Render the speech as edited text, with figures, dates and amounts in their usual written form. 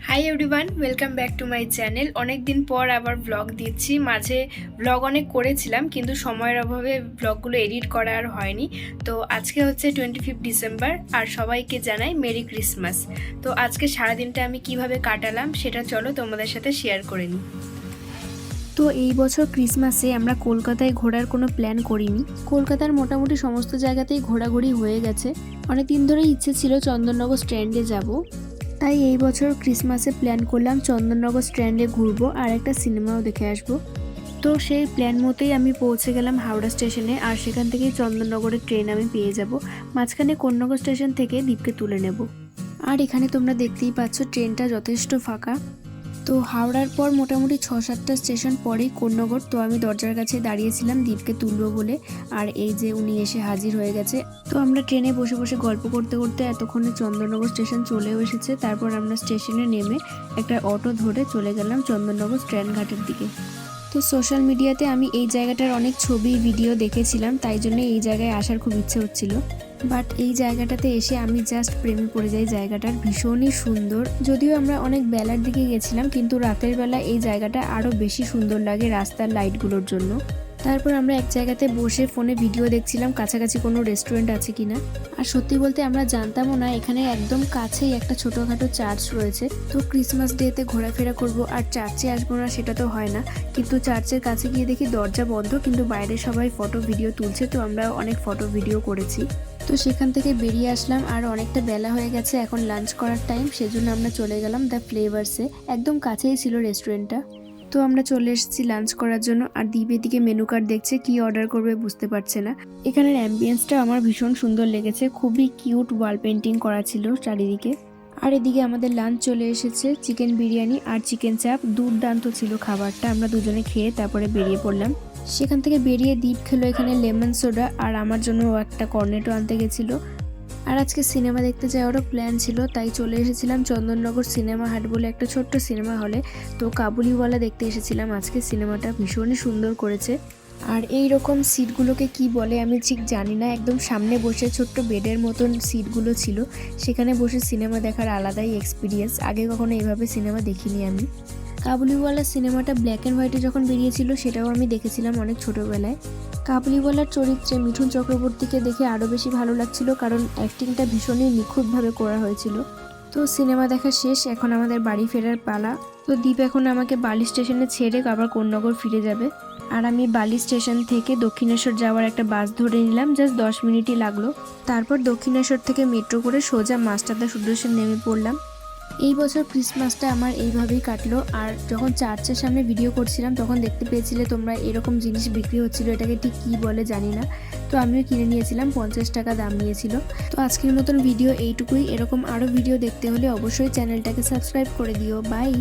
Hi everyone, welcome back to my channel. অনেক দিন পর আবার ব্লগ দিচ্ছি। মাঝে ব্লগ অনেক করেছিলাম কিন্তু সময়ের অভাবে ব্লগগুলো এডিট করা আর হয়নি। তো আজকে হচ্ছে 25 ডিসেম্বর আর সবাইকে জানাই মেরি ক্রিসমাস। তো আজকে সারাদিনটা আমি কিভাবে কাটালাম সেটা চলো তোমাদের সাথে শেয়ার করে নিই। তো এই বছর ক্রিসমাসে আমরা কলকাতায় ঘোরার কোনো প্ল্যান করিনি। কলকাতার মোটামুটি সমস্ত জায়গাতেই ঘোরাঘুরি হয়ে গেছে। অনেক দিন ধরেই ইচ্ছে ছিল চন্দননগর স্ট্র্যান্ডে যাব, তাই এই বছর ক্রিসমাসে প্ল্যান করলাম চন্দননগর স্ট্র্যান্ডে ঘুরবো আর একটা সিনেমাও দেখে আসবো। তো সেই প্ল্যান মতোই আমি পৌঁছে গেলাম হাওড়া স্টেশনে, আর সেখান থেকেই চন্দননগরের ট্রেন আমি পেয়ে যাব। মাঝখানে কোন্নগর স্টেশন থেকে দ্বীপকে তুলে নেব। আর এখানে তোমরা দেখতেই পাচ্ছ ট্রেনটা যথেষ্ট ফাঁকা। তো হাওড়ার পর মোটামুটি 6-7টা স্টেশন পরেই কোন্নগর। তো আমি দরজার কাছে দাঁড়িয়েছিলাম দ্বীপকে তুলবো বলে, আর এই যে উনি এসে হাজির হয়ে গেছে। তো আমরা ট্রেনে বসে বসে গল্প করতে করতে এতক্ষণে চন্দননগর স্টেশন চলেও এসেছে। তারপর আমরা স্টেশনে নেমে একটা অটো ধরে চলে গেলাম চন্দননগর স্ট্যান্ড ঘাটের দিকে। তো সোশ্যাল মিডিয়াতে আমি এই জায়গাটার অনেক ছবি ভিডিও দেখেছিলাম, তাই জন্য এই জায়গায় আসার খুব ইচ্ছে হচ্ছিল। বাট এই জায়গাটাতে এসে আমি জাস্ট প্রেমে পড়ে যাই। জায়গাটার ভীষণই সুন্দর। যদিও আমরা অনেক বেলার দিকে গেছিলাম, কিন্তু রাতের বেলা এই জায়গাটা আরও বেশি সুন্দর লাগে রাস্তার লাইটগুলোর জন্য। তারপর আমরা এক জায়গাতে বসে ফোনে ভিডিও দেখছিলাম কাছাকাছি কোনো রেস্টুরেন্ট আছে কিনা। আর সত্যি বলতে আমরা জানতামও না এখানে একদম কাছেই একটা ছোটোখাটো চার্চ রয়েছে। তো ক্রিসমাস ডেতে ঘোরাফেরা করব আর চার্চে আসবো না সেটা তো হয় না, কিন্তু চার্চের কাছে গিয়ে দেখি দরজা বন্ধ, কিন্তু বাইরে সবাই ফটো ভিডিও তুলছে। তো আমরা অনেক ফটো ভিডিও করেছি। তো সেখান থেকে বেরিয়ে আসলাম, আর অনেকটা বেলা হয়ে গেছে, এখন লাঞ্চ করার টাইম। সেজন্য আমরা চলে গেলাম দ্য ফ্লেভার্সে। একদম কাছেই ছিল রেস্টুরেন্টটা। তো আমরা চলে এসেছি লাঞ্চ করার জন্য, আর দ্বীপের দিকে মেনু কার্ড দেখছে, কি অর্ডার করবে বুঝতে পারছে না। এখানের অ্যাম্বিয়েন্সটা আমার ভীষণ সুন্দর লেগেছে, খুবই কিউট ওয়াল পেন্টিং করা ছিল চারিদিকে। আর এদিকে আমাদের লাঞ্চ চলে এসেছে, চিকেন বিরিয়ানি আর চিকেন চাপ। দুর্দান্ত ছিল খাবারটা। আমরা দুজনে খেয়ে তারপরে বেরিয়ে পড়লাম। সেখান থেকে বেরিয়ে দ্বীপ খেলো এখানে লেমন সোডা, আর আমার জন্য একটা কর্নেটো আনতে গেছিলো। আর আজকে সিনেমা দেখতে যাওয়ারও প্ল্যান ছিল, তাই চলে এসেছিলাম চন্দননগর সিনেমা হাট বলে একটা ছোট্ট সিনেমা হলে। তো কাবুলিওয়ালা দেখতে এসেছিলাম আজকে। সিনেমাটা ভীষণই সুন্দর করেছে। আর এই রকম সিটগুলোকে কি বলে আমি ঠিক জানি না, একদম সামনে বসে ছোট্ট বেডের মতন সিটগুলো ছিল। সেখানে বসে সিনেমা দেখার আলাদাই এক্সপিরিয়েন্স। আগে কখনো এইভাবে সিনেমা দেখিনি আমি। কাবুলিওয়ালা সিনেমাটা ব্ল্যাক অ্যান্ড হোয়াইটে যখন বেরিয়েছিল সেটাও আমি দেখেছিলাম অনেক ছোটোবেলায়। কাবুলিওয়ালার চরিত্রে মিঠুন চক্রবর্তীকে দেখে আরও বেশি ভালো লাগছিল, কারণ অ্যাক্টিংটা ভীষণই নিখুঁতভাবে করা হয়েছিল। তো সিনেমা দেখা শেষ, এখন আমাদের বাড়ি ফেরার পালা। তো দ্বীপ এখন আমাকে বালি স্টেশনে ছেড়ে আবার কোন্নগর ফিরে যাবে, আর আমি বালি স্টেশন থেকে দক্ষিণেশ্বর যাওয়ার একটা বাস ধরে নিলাম। জাস্ট 10 মিনিটই লাগলো। তারপর দক্ষিণেশ্বর থেকে মেট্রো করে সোজা মাস্টারদা সুদর্শন নেমে পড়লাম। এই বছর ক্রিসমাসটা আমার এইভাবেই কাটলো। আর যখন চার্চের সামনে ভিডিও করছিলাম তখন দেখতে পেয়েছিলে তোমরা এরকম জিনিস বিক্রি হচ্ছিল, এটাকে ঠিক কী বলে জানি না। তো আমিও কিনে নিয়েছিলাম, 50 টাকা দাম নিয়েছিল। তো আজকের মতন ভিডিও এইটুকুই। এরকম আরও ভিডিও দেখতে হলে অবশ্যই চ্যানেলটাকে সাবস্ক্রাইব করে দিও। বাই।